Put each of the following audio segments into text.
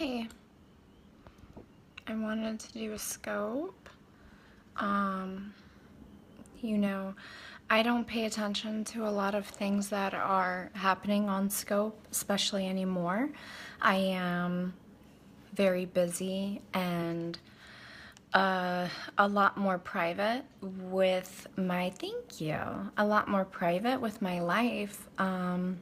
Hey, I wanted to do a scope. You know, I don't pay attention to a lot of things that are happening on scope, especially anymore. I am very busy and a lot more private with my, thank you, a lot more private with my life. And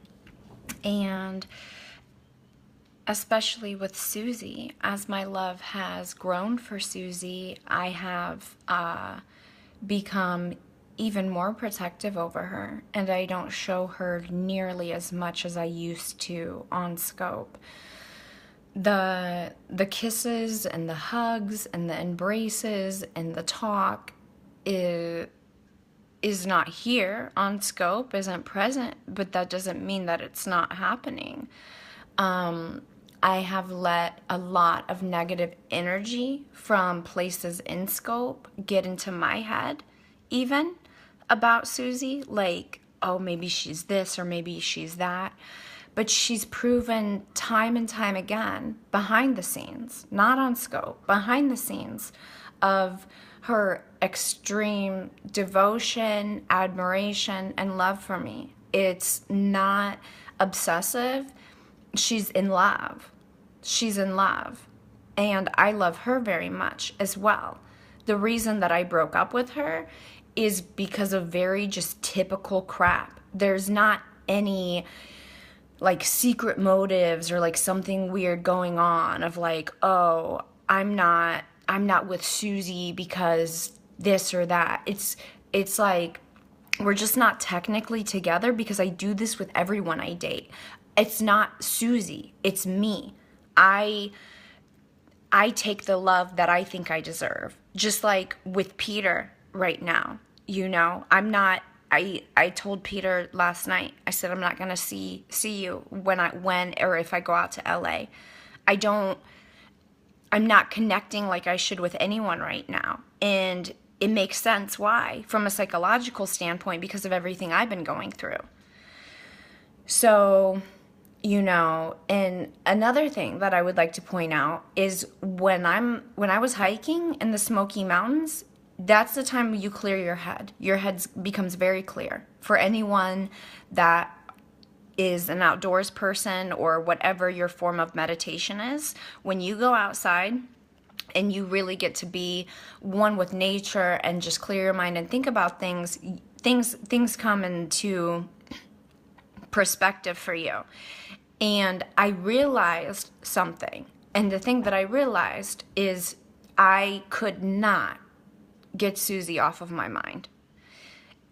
especially with Susie, as my love has grown for Susie, I have become even more protective over her, and I don't show her nearly as much as I used to on scope. The kisses and the hugs and the embraces and the talk is not here on scope, isn't present, but that doesn't mean that it's not happening. I have let a lot of negative energy from places in scope get into my head, even about Susie, like, oh, maybe she's this or maybe she's that. But she's proven time and time again, behind the scenes, not on scope, behind the scenes, of her extreme devotion, admiration, and love for me. It's not obsessive. She's in love. She's in love. And I love her very much as well. The reason that I broke up with her is because of very just typical crap. There's not any like secret motives or like something weird going on of like, oh, I'm not with Susie because this or that. It's like we're just not technically together because I do this with everyone I date. It's not Susie, it's me. I take the love that I think I deserve. Just like with Peter right now, I told Peter last night, I said, I'm not going to see you when or if I go out to LA. I'm not connecting like I should with anyone right now. And it makes sense why, from a psychological standpoint, because of everything I've been going through. So, and another thing that I would like to point out is when I was hiking in the Smoky Mountains, that's the time you clear your head. Your head becomes very clear. For anyone that is an outdoors person or whatever your form of meditation is, when you go outside and you really get to be one with nature and just clear your mind and think about things come into perspective for you. And I realized something. And the thing that I realized is I could not get Susie off of my mind.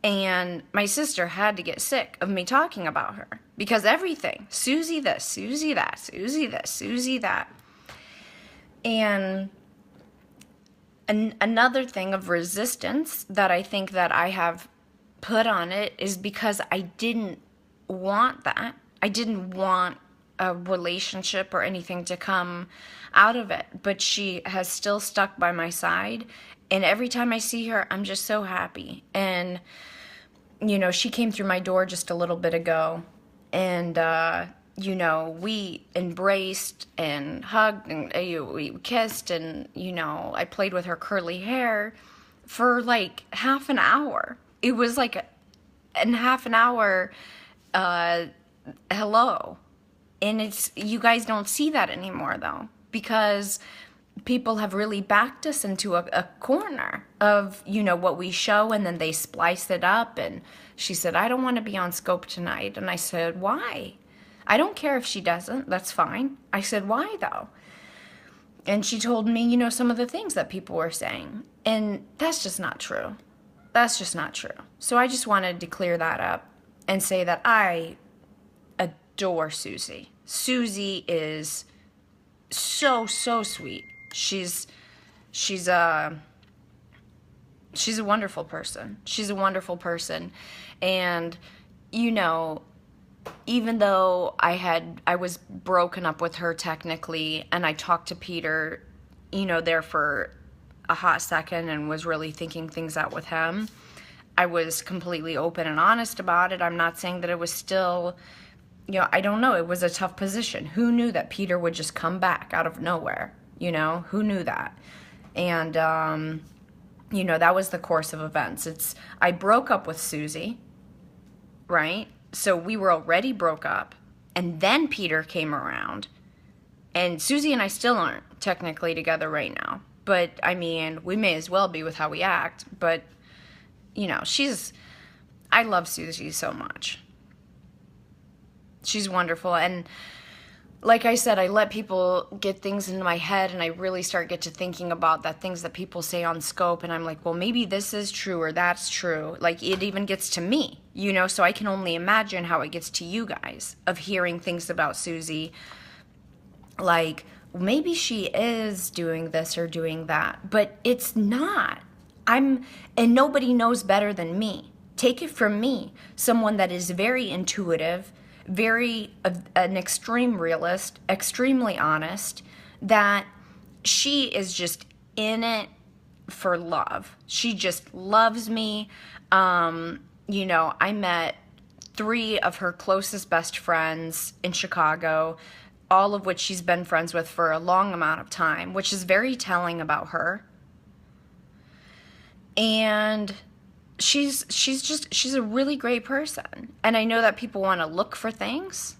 And my sister had to get sick of me talking about her because everything, Susie this, Susie that, Susie this, Susie that. And another thing of resistance that I think that I have put on it is because I didn't want that. I didn't want a relationship or anything to come out of it, but she has still stuck by my side. And every time I see her, I'm just so happy. And, she came through my door just a little bit ago. And, we embraced and hugged and we kissed. And, I played with her curly hair for like half an hour. It was like a half an hour hello. And you guys don't see that anymore though, because people have really backed us into a corner of, what we show, and then they splice it up. And she said, I don't want to be on scope tonight. And I said, why? I don't care if she doesn't. That's fine. I said, why though? And she told me, some of the things that people were saying. And that's just not true. That's just not true. So I just wanted to clear that up and say that I adore Susie. Susie is so sweet. She's a wonderful person. She's a wonderful person. And even though I was broken up with her technically, and I talked to Peter, there for a hot second and was really thinking things out with him, I was completely open and honest about it. I'm not saying that it was still I don't know. It was a tough position. Who knew that Peter would just come back out of nowhere? Who knew that? And, that was the course of events. I broke up with Susie, right? So we were already broke up. And then Peter came around. And Susie and I still aren't technically together right now. But, I mean, we may as well be with how we act. But, I love Susie so much. She's wonderful. And like I said, I let people get things into my head, and I really get to thinking about that things that people say on Scope, and I'm like, well, maybe this is true or that's true. Like, it even gets to me, so I can only imagine how it gets to you guys of hearing things about Susie. Like, maybe she is doing this or doing that, but it's not. And nobody knows better than me. Take it from me, someone that is very intuitive, an extreme realist, extremely honest, that she is just in it for love. She just loves me. I met 3 of her closest best friends in Chicago, all of which she's been friends with for a long amount of time, which is very telling about her. And she's a really great person. And I know that people want to look for things.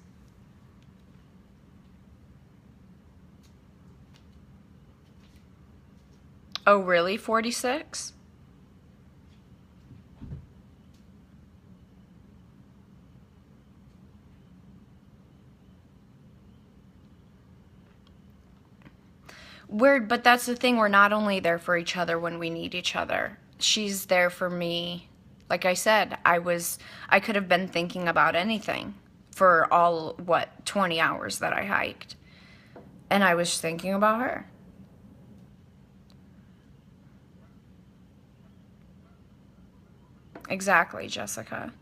Oh, really? 46? But that's the thing. We're not only there for each other when we need each other. She's there for me. Like I said, I could have been thinking about anything for 20 hours that I hiked. And I was thinking about her. Exactly, Jessica.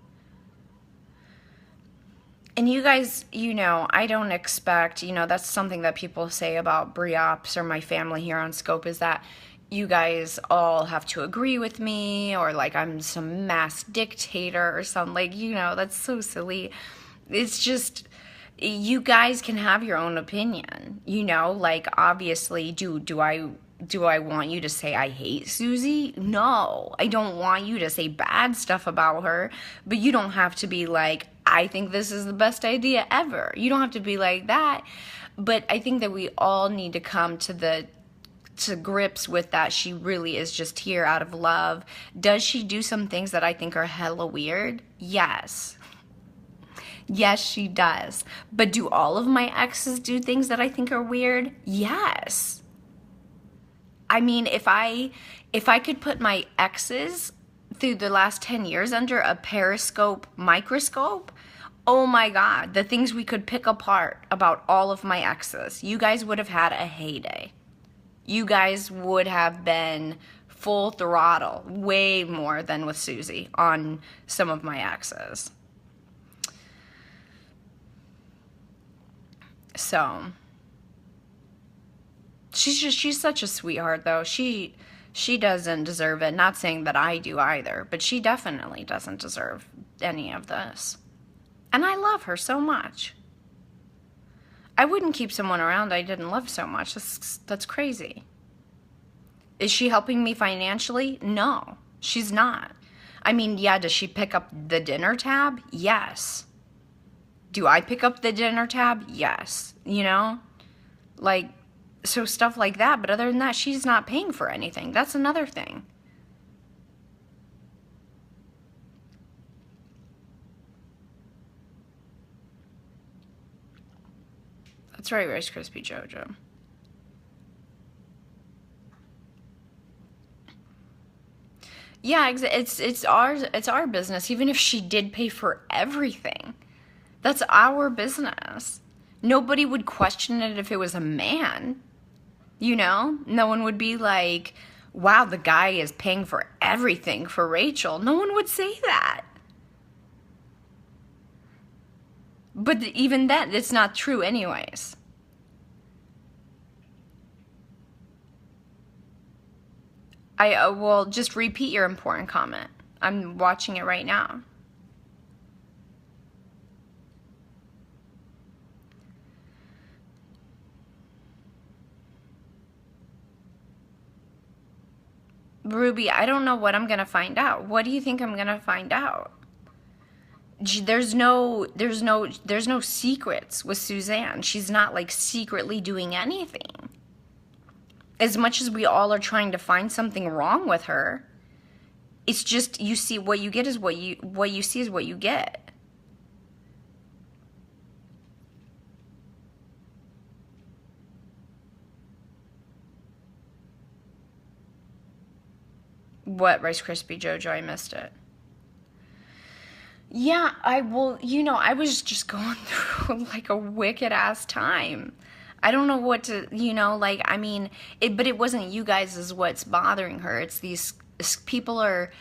And you guys, I don't expect, that's something that people say about Bree or my family here on Scope, is that you guys all have to agree with me, or like I'm some mass dictator or something. Like, that's so silly. It's just, you guys can have your own opinion, like, obviously, do I want you to say I hate Susie? No, I don't want you to say bad stuff about her, but you don't have to be like, I think this is the best idea ever. You don't have to be like that. But I think that we all need to come to grips with that. She really is just here out of love. Does she do some things that I think are hella weird? Yes. Yes, she does. But do all of my exes do things that I think are weird? Yes. I mean, if I could put my exes through the last 10 years under a periscope microscope, oh my God, the things we could pick apart about all of my exes, you guys would have had a heyday. You guys would have been full throttle, way more than with Susie on some of my exes. So, she's such a sweetheart, though. She doesn't deserve it. Not saying that I do either, but she definitely doesn't deserve any of this. And I love her so much. I wouldn't keep someone around I didn't love so much. That's crazy. Is she helping me financially? No, she's not. I mean, yeah, does she pick up the dinner tab? Yes. Do I pick up the dinner tab? Yes. Like, so stuff like that. But other than that, she's not paying for anything. That's another thing. That's right, Rice Krispie Jojo. Yeah, it's our business. Even if she did pay for everything, that's our business. Nobody would question it if it was a man. No one would be like, wow, the guy is paying for everything for Rachel. No one would say that. But even that, it's not true anyways. Well, just repeat your important comment. I'm watching it right now. Ruby, I don't know what I'm going to find out. What do you think I'm going to find out? There's no secrets with Suzanne. She's not like secretly doing anything. As much as we all are trying to find something wrong with her, it's just you see what you get is what you see is what you get. What, Rice Krispie Jojo? I missed it. Yeah, I was just going through like a wicked ass time. I don't know what to, like, I mean, but it wasn't you guys is what's bothering her. It's these people are,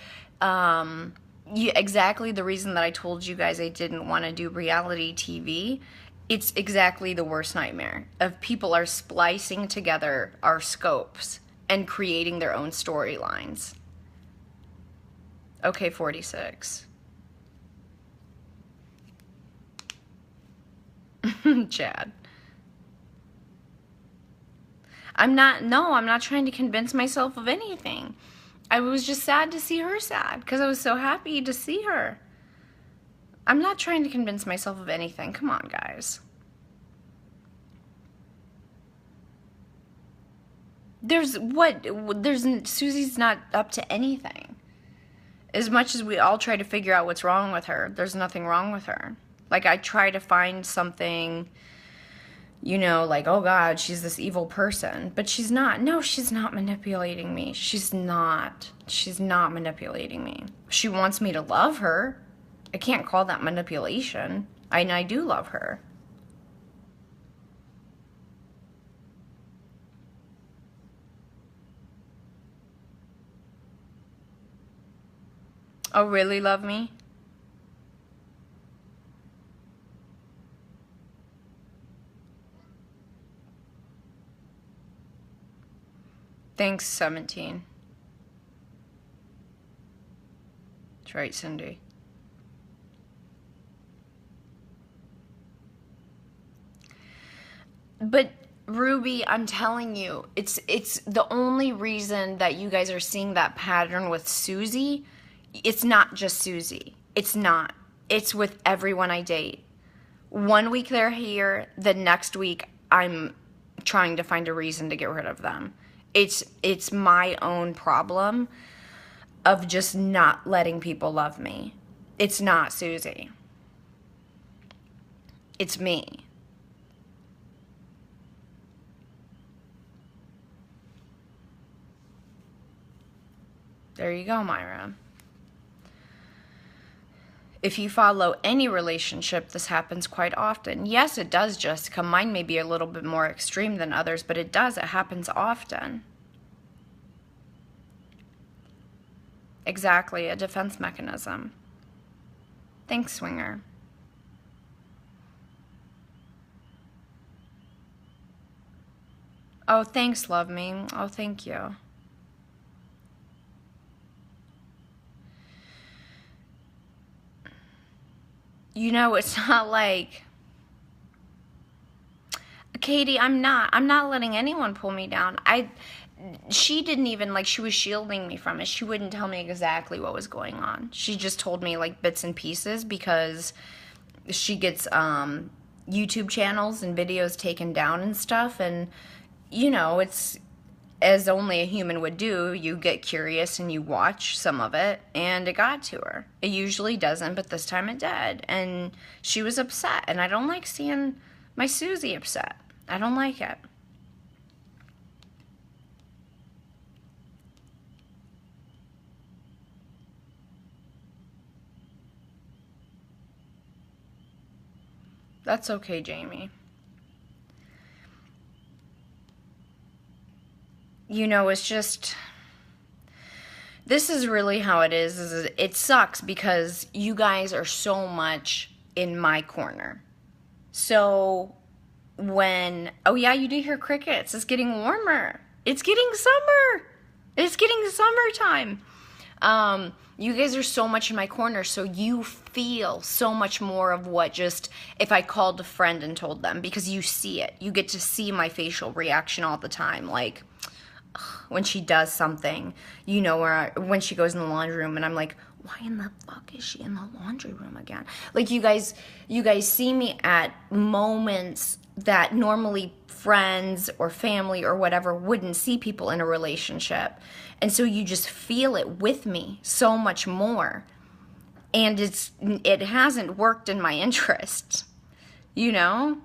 exactly the reason that I told you guys I didn't want to do reality TV. It's exactly the worst nightmare of people are splicing together our scopes and creating their own storylines. Okay, 46. Chad. I'm not trying to convince myself of anything. I was just sad to see her sad because I was so happy to see her. I'm not trying to convince myself of anything. Come on, guys. Susie's not up to anything. As much as we all try to figure out what's wrong with her, there's nothing wrong with her. Like, I try to find something, like, oh God, she's this evil person. But she's not. No, she's not manipulating me. She's not. She's not manipulating me. She wants me to love her. I can't call that manipulation. I do love her. Oh, really love me? Thanks, 17. That's right, Cindy. But Ruby, I'm telling you, it's the only reason that you guys are seeing that pattern with Suzy. It's not just Suzy. It's not. It's with everyone I date. 1 week they're here, the next week I'm trying to find a reason to get rid of them. It's my own problem of just not letting people love me. It's not Suzy. It's me. There you go, Myra. If you follow any relationship, this happens quite often. Yes, it does, Jessica. Mine may be a little bit more extreme than others, but it does. It happens often. Exactly, a defense mechanism. Thanks, Swinger. Oh, thanks, love me. Oh, thank you. It's not like, Katie, I'm not letting anyone pull me down. She didn't even, like, she was shielding me from it. She wouldn't tell me exactly what was going on. She just told me, like, bits and pieces because she gets YouTube channels and videos taken down and stuff. And, it's as only a human would do. You get curious and you watch some of it, and it got to her. It usually doesn't, but this time it did. And she was upset, and I don't like seeing my Suzy upset. I don't like it. That's okay, Jamie. It's just, this is really how it is it sucks because you guys are so much in my corner. So oh yeah, you do hear crickets. It's getting warmer. It's getting summer. It's getting summertime. You guys are so much in my corner, so you feel so much more of what just if I called a friend and told them, because you see it. You get to see my facial reaction all the time. Like, when she does something, you know, when she goes in the laundry room, and I'm like, why in the fuck is she in the laundry room again? Like, you guys see me at moments that normally friends or family or whatever wouldn't see people in a relationship. And so you just feel it with me so much more. And it hasn't worked in my interest, you know?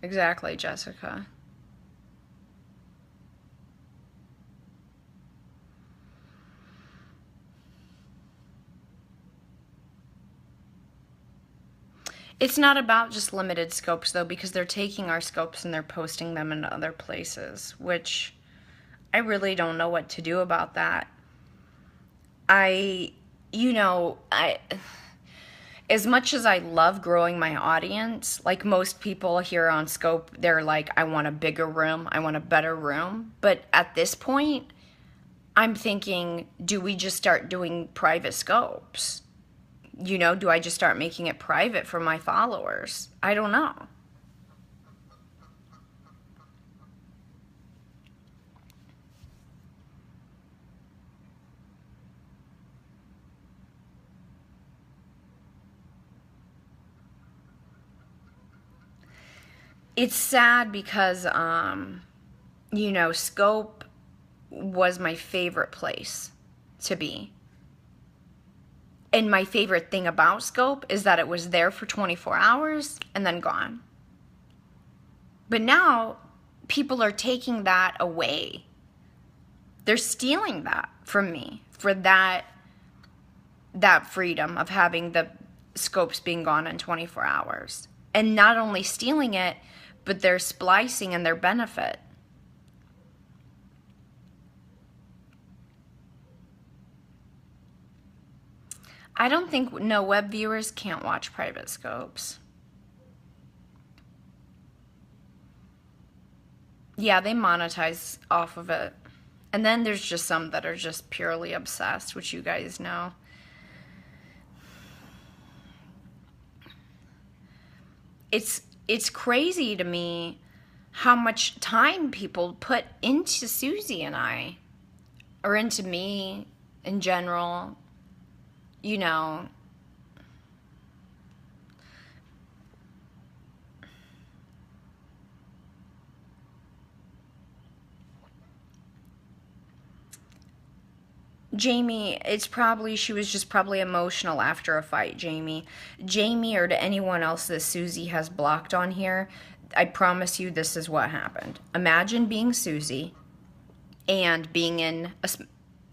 Exactly, Jessica. It's not about just limited scopes, though, because they're taking our scopes and they're posting them in other places, which I really don't know what to do about that. I, you know, as much as I love growing my audience, like most people here on Scope, they're like, I want a bigger room, I want a better room. But at this point, I'm thinking, do we just start doing private scopes? You know, do I just start making it private for my followers? I don't know. It's sad because, you know, Scope was my favorite place to be. And my favorite thing about Scope is that it was there for 24 hours and then gone. But now people are taking that away. They're stealing that from me for that freedom of having the scopes being gone in 24 hours. And not only stealing it, but they're splicing in their benefit. I don't think, no, web viewers can't watch private scopes. Yeah, they monetize off of it. And then there's just some that are just purely obsessed, which you guys know. It's crazy to me how much time people put into Susie and I, or into me in general, you know. Jamie, she was just probably emotional after a fight, Jamie. Jamie, or to anyone else that Susie has blocked on here, I promise you this is what happened. Imagine being Susie and being in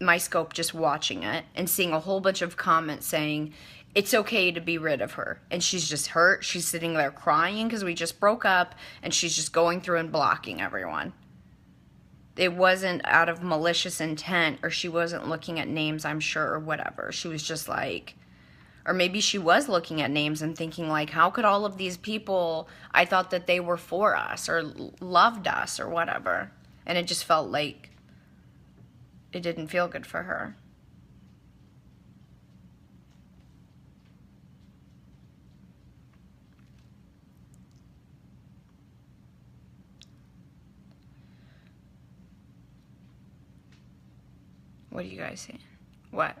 my scope, just watching it and seeing a whole bunch of comments saying it's okay to be rid of her. And she's just hurt. She's sitting there crying because we just broke up, and she's just going through and blocking everyone. It wasn't out of malicious intent, or she wasn't looking at names, I'm sure, or whatever. She was just like, or maybe she was looking at names and thinking like, how could all of these people, I thought that they were for us or loved us or whatever. And it just felt like it didn't feel good for her. What do you guys say? What?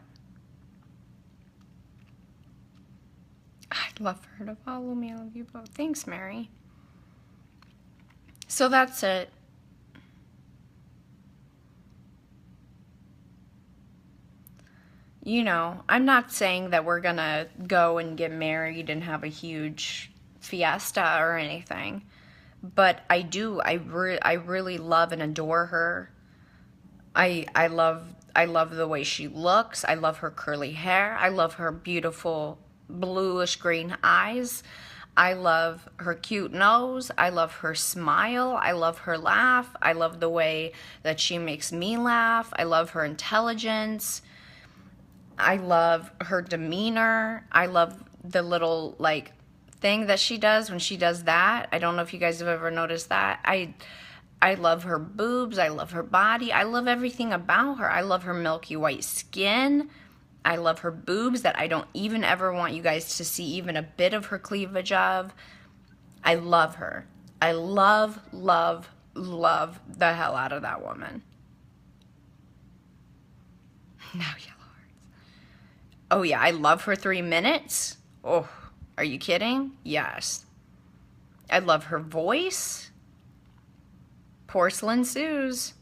I'd love for her to follow me. I love you both. Thanks, Mary. So that's it. You know, I'm not saying that we're gonna go and get married and have a huge fiesta or anything, but I really love and adore her. I love the way she looks. I love her curly hair. I love her beautiful bluish green eyes. I love her cute nose. I love her smile. I love her laugh. I love the way that she makes me laugh. I love her intelligence. I love her demeanor. I love the little thing that she does when she does that. I don't know if you guys have ever noticed that. I I love her boobs. I love her body. I love everything about her. I love her milky white skin. I love her boobs that I don't even ever want you guys to see even a bit of her cleavage of. I love her. I love, love, love the hell out of that woman. Now yellow hearts. Oh yeah, I love her 3 minutes. Oh, are you kidding? Yes. I love her voice. Porcelain Suze.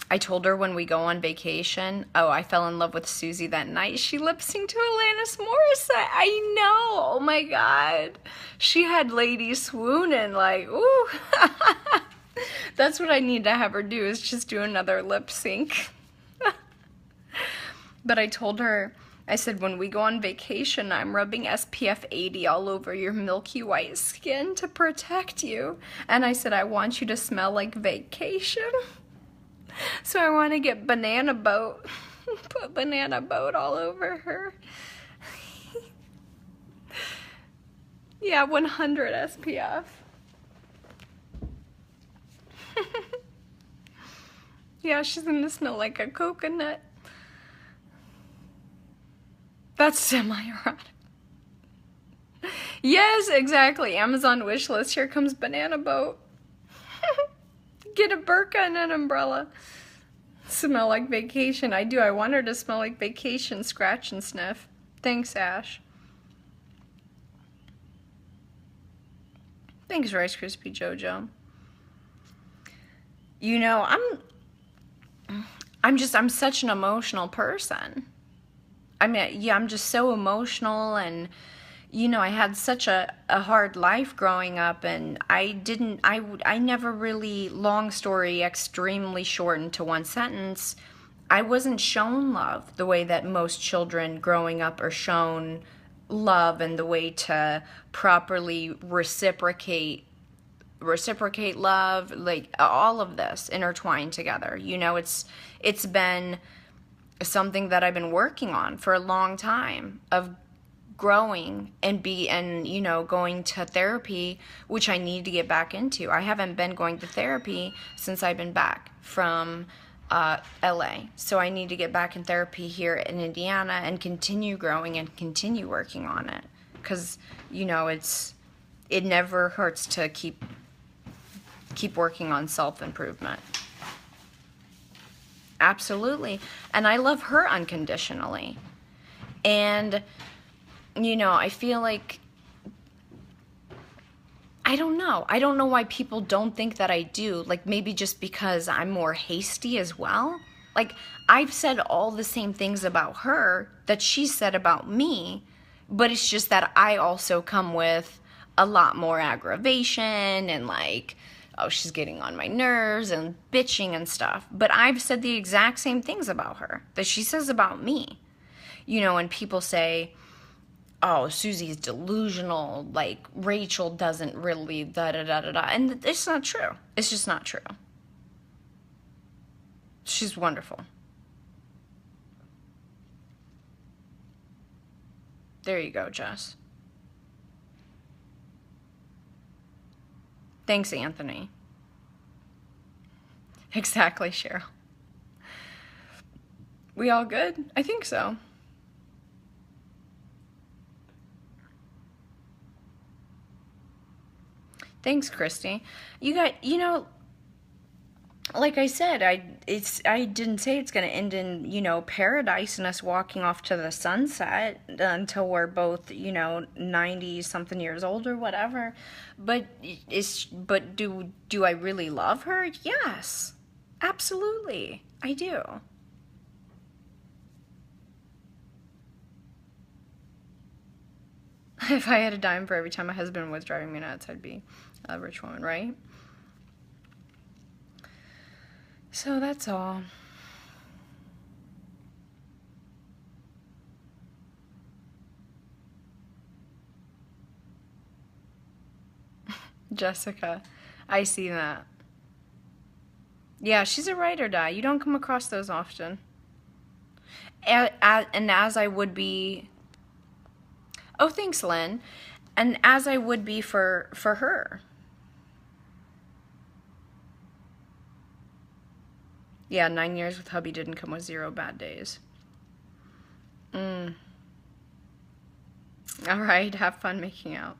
I told her when we go on vacation, oh, I fell in love with Suzy that night. She lip-synced to Alanis Morissette. I know. Oh my God. She had ladies swooning like, ooh. That's what I need to have her do, is just do another lip sync. But I told her, I said, when we go on vacation, I'm rubbing SPF 80 all over your milky white skin to protect you. And I said, I want you to smell like vacation. So I want to get banana boat, put banana boat all over her. Yeah, 100 SPF. Yeah, she's gonna smell like a coconut. That's semi-erotic. Yes, exactly. Amazon wish list. Here comes banana boat. Get a burqa and an umbrella. Smell like vacation. I do. I want her to smell like vacation. Scratch and sniff. Thanks, Ash. Thanks, Rice Krispie Jojo. You know, I'm such an emotional person. I mean, yeah, I'm just so emotional, and you know, I had such a hard life growing up, and I never really, long story, extremely short into one sentence, I wasn't shown love the way that most children growing up are shown love, and the way to properly reciprocate love, like all of this intertwined together. You know, it's been something that I've been working on for a long time, of growing and you know, going to therapy, which I need to get back into. I haven't been going to therapy since I've been back from LA. So I need to get back in therapy here in Indiana and continue growing and continue working on it. Because, you know, it never hurts to keep working on self-improvement. Absolutely. And I love her unconditionally. And, you know, I feel like, I don't know why people don't think that I do. Like, maybe just because I'm more hasty as well. Like, I've said all the same things about her that she said about me, but it's just that I also come with a lot more aggravation and like, oh, she's getting on my nerves and bitching and stuff. But I've said the exact same things about her that she says about me. You know, when people say, oh, Susie's delusional, like Rachel doesn't really da-da-da-da-da. And it's not true. It's just not true. She's wonderful. There you go, Jess. Thanks, Anthony. Exactly, Cheryl. We all good? I think so. Thanks, Christy. You know, like I said, I didn't say it's going to end in, you know, paradise and us walking off to the sunset until we're both, you know, 90 something years old or whatever. But do I really love her? Yes. Absolutely. I do. If I had a dime for every time my husband was driving me nuts, I'd be a rich woman, right? So that's all. Jessica, I see that. Yeah, she's a ride or die. You don't come across those often. And as I would be... Oh, thanks, Lynn. And as I would be for her. Yeah, 9 years with hubby didn't come with 0 bad days. All right, have fun making out.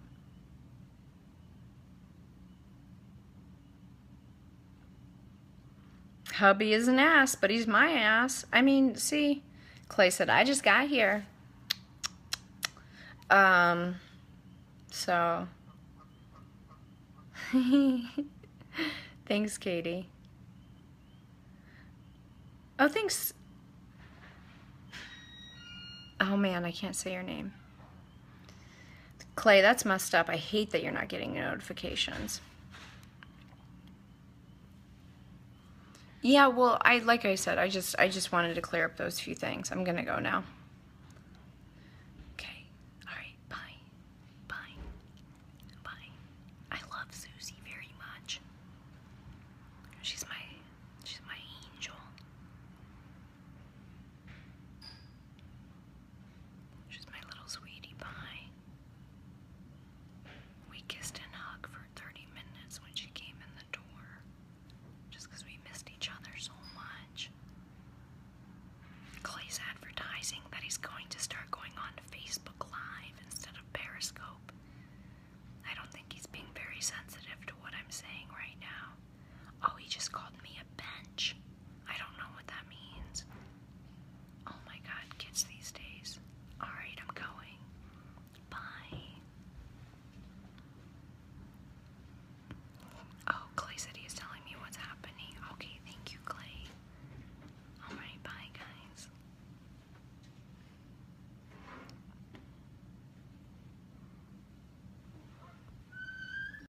Hubby is an ass, but he's my ass. I mean, see, Clay said, I just got here. So. Thanks, Katie. Oh, thanks. Oh, man, I can't say your name. Clay, that's messed up. I hate that you're not getting notifications. Yeah, well, like I said, I just wanted to clear up those few things. I'm gonna go now.